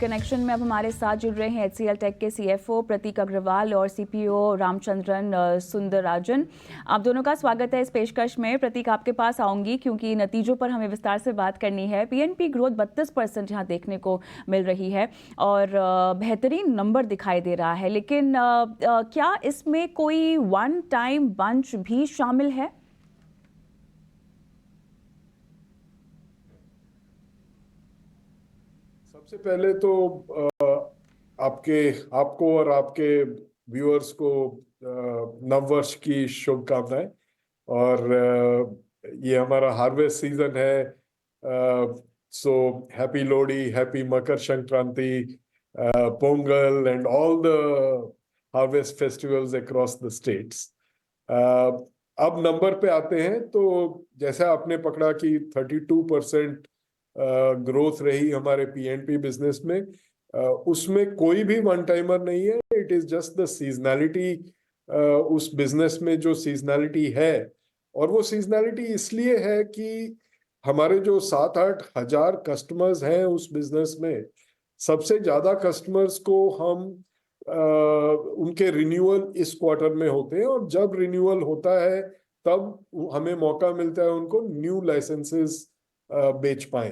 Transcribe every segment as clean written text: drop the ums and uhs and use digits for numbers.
Connection में अब हमारे साथ जुड़ रहे हैं HCL टेक के CFO प्रतीक अग्रवाल और CPO रामचंद्रन सुंदरराजन। आप दोनों का स्वागत है इस पेशकश में। प्रतीक, आपके पास आऊंगी क्योंकि नतीजों पर हमें विस्तार से बात करनी है। PNP ग्रोथ 32% यहाँ देखने को मिल रही है और बेहतरीन नंबर दिखाई दे रहा है, लेकिन क्या इसमें कोई वन टाइम बंच भी शामिल है? सबसे पहले तो आपको और आपके व्यूअर्स को नववर्ष की शुभकामनाएं। और ये हमारा हार्वेस्ट सीजन है, so happy Lohri, happy Makar Sankranti, Pongal and all the harvest festivals across the states. अब नंबर पे आते हैं, तो जैसा आपने पकड़ा कि 32% ग्रोथ रही हमारे पीएनपी बिजनेस में। उसमें कोई भी वन टाइमर नहीं है, it is just the seasonality. उस बिजनेस में जो सीजनैलिटी है, और वो सीजनैलिटी इसलिए है कि हमारे जो 7-8 हजार कस्टमर्स हैं उस बिजनेस में, सबसे ज्यादा कस्टमर्स को हम उनके रिन्यूअल इस क्वार्टर में होते हैं, और जब रिन्यूअल होता है तब हमें मौका मिलता है उनको न्यू लाइसेंसेस बेच पाए।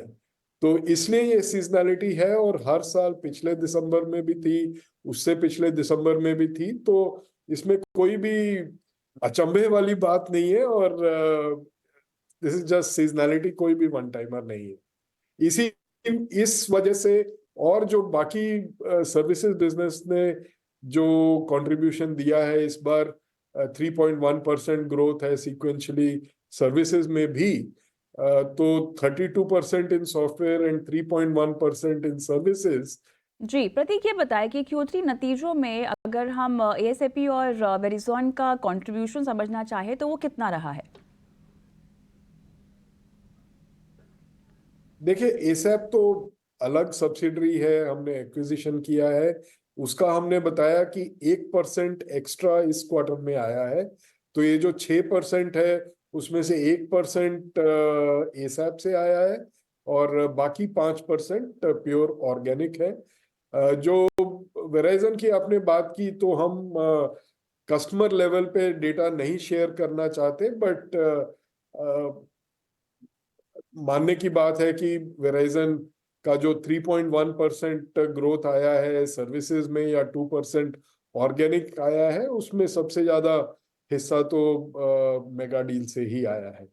तो इसलिए ये सीजनैलिटी है, और हर साल पिछले दिसंबर में भी थी, उससे पिछले दिसंबर में भी थी, तो इसमें कोई भी अचंभे वाली बात नहीं है। और दिस इज जस्ट सीजनैलिटी, कोई भी वन टाइमर नहीं है। इस वजह से, और जो बाकी सर्विसेज बिजनेस ने जो कंट्रीब्यूशन दिया है इस बार, 3.1% ग्रोथ है सीक्वेंशियली सर्विसेज में भी, तो 32% इन सॉफ्टवेयर एंड 3.1% इन सर्विसेज। जी प्रतीक, ये बताएं कि Q3 नतीजों में अगर हम ASAP और वेरिज़ॉन का कंट्रीब्यूशन समझना चाहे तो वो कितना रहा है? देखिए, एसैप तो अलग सब्सिडरी है, हमने एक्विजिशन किया है। उसका हमने बताया कि 1% एक्स्ट्रा इस क्वार्टर में आया है, तो ये जो 6% है उसमें से 1% एसैप से आया है, और बाकी 5% प्योर ऑर्गेनिक है। जो वेराइजन की आपने बात की, तो हम कस्टमर लेवल पे डेटा नहीं शेयर करना चाहते, बट मानने की बात है कि वेराइजन का जो 3.1% ग्रोथ आया है सर्विसेज में, या 2% ऑर्गेनिक आया है, उसमें सबसे ज्यादा हिस्सा तो मेगा डील से ही आया है।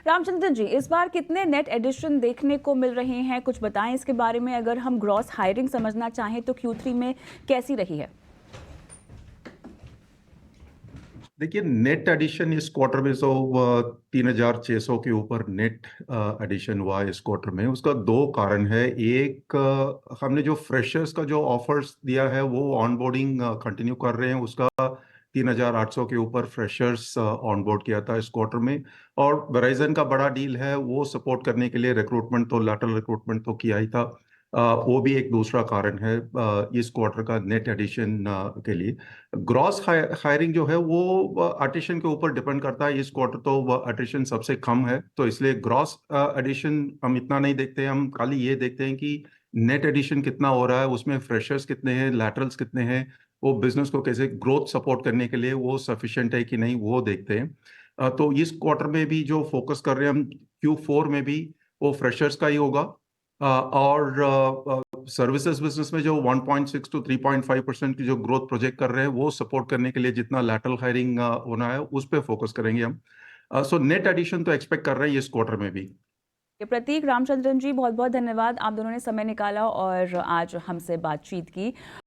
रामचंद्रन जी, इस बार कितने नेट एडिशन देखने को मिल रहे हैं, कुछ बताएं इसके बारे में। अगर हम ग्रॉस हायरिंग समझना चाहें तो Q3 में कैसी रही है? देखिए, नेट एडिशन इस क्वार्टर में 3,600 के ऊपर नेट एडिशन हुआ इस क्वार्टर में। उसका दो कारण है। एक, हमने जो फ्रेशर्स का जो ऑफर्स दिया है वो ऑनबोर्डिंग कंटिन्यू कर रहे हैं। उसका 3,800 के ऊपर फ्रेशर्स ऑनबोर्ड किया था इस क्वार्टर में। और वेराइजन का बड़ा डील है, वो सपोर्ट करने के लिए रिक्रूटमेंट तो लैटरल रिक्रूटमेंट तो किया ही था। वो भी एक दूसरा कारण है इस क्वार्टर का नेट एडिशन के लिए। ग्रॉस हायरिंग जो है वो एडिशन के ऊपर डिपेंड करता है। इस क्वार्टर तो एडिशन सबसे कम है, तो इसलिए ग्रॉस एडिशन हम इतना नहीं देखते हैं। हम खाली ये देखते हैं कि नेट एडिशन कितना हो रहा है, उसमें फ्रेशर्स कितने हैं, लैटरल्स कितने हैं, वो बिजनेस को कैसे ग्रोथ सपोर्ट करने के लिए वो सफिशिएंट है कि नहीं, वो देखते हैं। तो इस क्वार्टर में भी जो फोकस कर रहे हैं हम, Q4 में भी वो फ्रेशर्स का ही होगा। और सर्विसेज बिजनेस में जो 1.6 to 3.5% की जो ग्रोथ प्रोजेक्ट कर रहे हैं, वो सपोर्ट करने के लिए जितना लैटरल हायरिंग होना है उस पर फोकस करेंगे हम। सो नेट एडिशन तो एक्सपेक्ट कर रहे हैं इस क्वार्टर में भी। प्रतीक, रामचंद्रन जी, बहुत बहुत धन्यवाद। आप दोनों ने समय निकाला और आज हमसे बातचीत की।